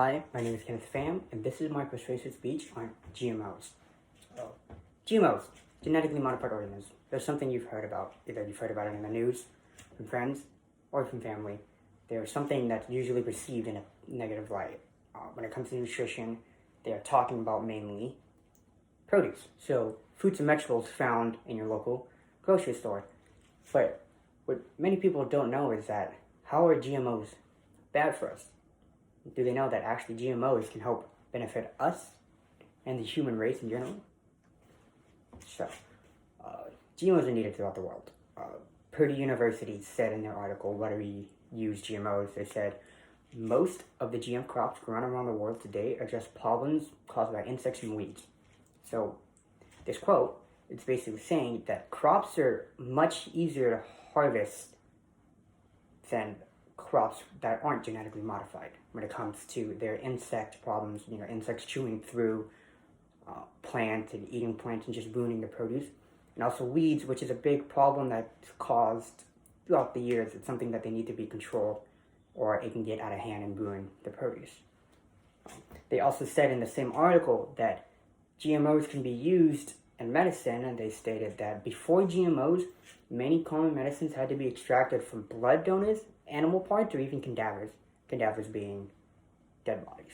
Hi, my name is Kenneth Pham, and this is my persuasive speech on GMOs. GMOs, genetically modified organisms. There's something you've heard about. Either you've heard about it in the news, from friends, or from family. They're something that's usually perceived in a negative light. When it comes to nutrition, they are talking about mainly produce. So, fruits and vegetables found in your local grocery store. But what many people don't know is that how are GMOs bad for us? Do they know that actually GMOs can help benefit us and the human race in general? So, GMOs are needed throughout the world. Purdue University said in their article, "Why do we use GMOs?" They said, most of the GM crops grown around the world today are just problems caused by insects and weeds. So, this quote is basically saying that crops are much easier to harvest than crops that aren't genetically modified when it comes to their insect problems, insects chewing through plants and eating plants and just ruining the produce. And also weeds, which is a big problem that's caused throughout the years. It's something that they need to be controlled or it can get out of hand and ruin the produce. They also said in the same article that GMOs can be used in medicine, and they stated that before GMOs, many common medicines had to be extracted from blood donors, animal parts, or even cadavers being dead bodies,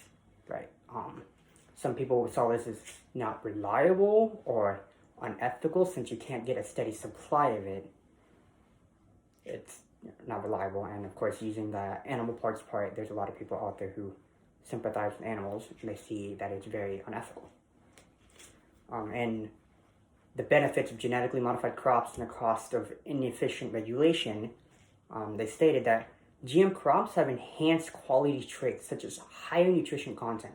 right? Some people saw this as not reliable or unethical since you can't get a steady supply of it. It's not reliable, and of course using the animal parts part, there's a lot of people out there who sympathize with animals and they see that it's very unethical. And the benefits of genetically modified crops and the cost of inefficient regulation, they stated that GM crops have enhanced quality traits such as higher nutrition content.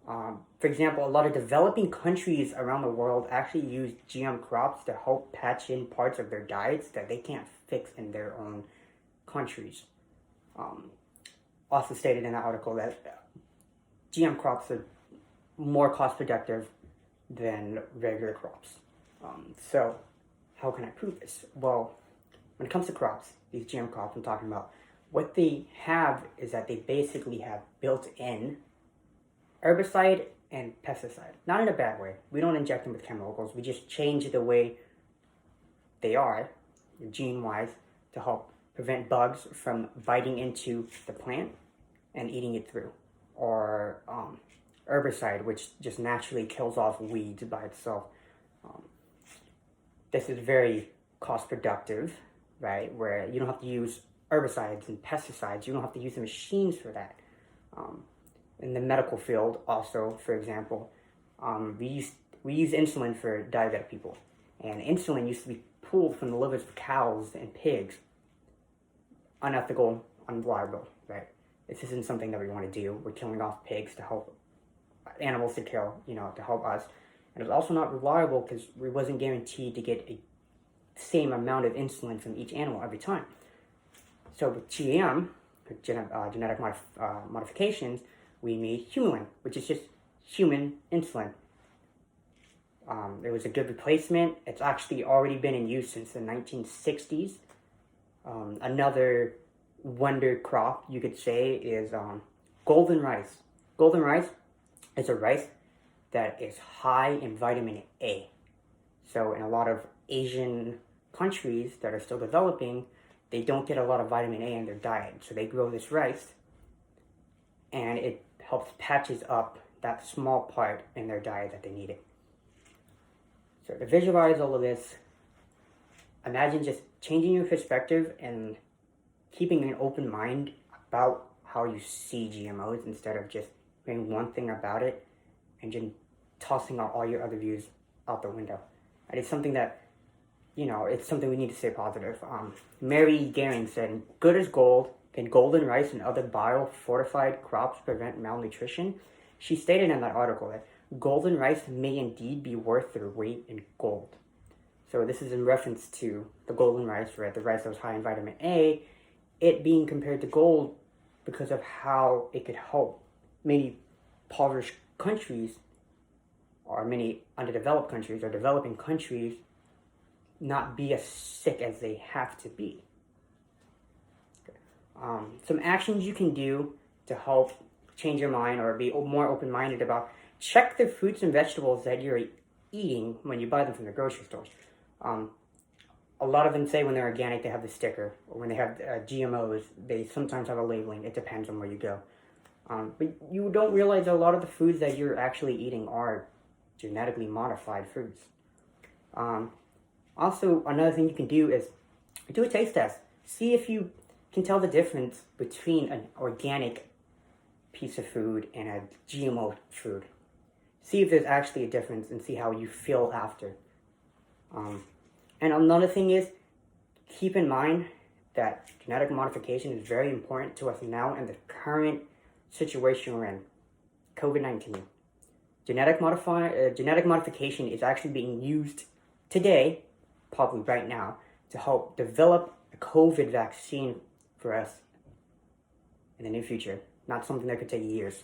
For example, a lot of developing countries around the world actually use GM crops to help patch in parts of their diets that they can't fix in their own countries. Also stated in the article that GM crops are more cost productive than regular crops. So, how can I prove this? Well, when it comes to crops, these GM crops I'm talking about, what they have is that they basically have built-in herbicide and pesticide. Not in a bad way. We don't inject them with chemicals. We just change the way they are, gene-wise, to help prevent bugs from biting into the plant and eating it through. Or herbicide, which just naturally kills off weeds by itself. This is very cost productive, right? Where you don't have to use herbicides and pesticides. You don't have to use the machines for that. In the medical field, also, for example, we use insulin for diabetic people, and insulin used to be pulled from the livers of cows and pigs. Unethical, unreliable, right? This isn't something that we want to do. We're killing off pigs to help animals to kill, to help us. And it was also not reliable because we wasn't guaranteed to get a same amount of insulin from each animal every time. So with GM, genetic modifications, we made Humulin, which is just human insulin. It was a good replacement. It's actually already been in use since the 1960s. Another wonder crop, you could say, is golden rice. Golden rice is a rice that is high in vitamin A. So in a lot of Asian countries that are still developing, they don't get a lot of vitamin A in their diet. So they grow this rice, and it helps patches up that small part in their diet that they needed. So to visualize all of this, imagine just changing your perspective and keeping an open mind about how you see GMOs instead of just hearing one thing about it and just tossing out all your other views out the window. And it's something that, it's something we need to stay positive. Mary Gehring said, "Good as gold. Can golden rice and other bio-fortified crops prevent malnutrition?" She stated in that article that golden rice may indeed be worth their weight in gold. So this is in reference to the golden rice, right? The rice that was high in vitamin A, it being compared to gold because of how it could help many impoverished countries or many underdeveloped countries or developing countries not be as sick as they have to be. Some actions you can do to help change your mind or be more open-minded about, check the fruits and vegetables that you're eating when you buy them from the grocery stores. A lot of them say when they're organic they have the sticker, or when they have GMOs they sometimes have a labeling. It depends on where you go. But you don't realize a lot of the foods that you're actually eating are genetically modified foods. Also, another thing you can do is do a taste test. See if you can tell the difference between an organic piece of food and a GMO food. See if there's actually a difference and see how you feel after. And another thing is, keep in mind that genetic modification is very important to us now in the current situation we're in, COVID-19. Genetic modification is actually being used today, probably right now, to help develop a COVID vaccine for us in the near future. Not something that could take years.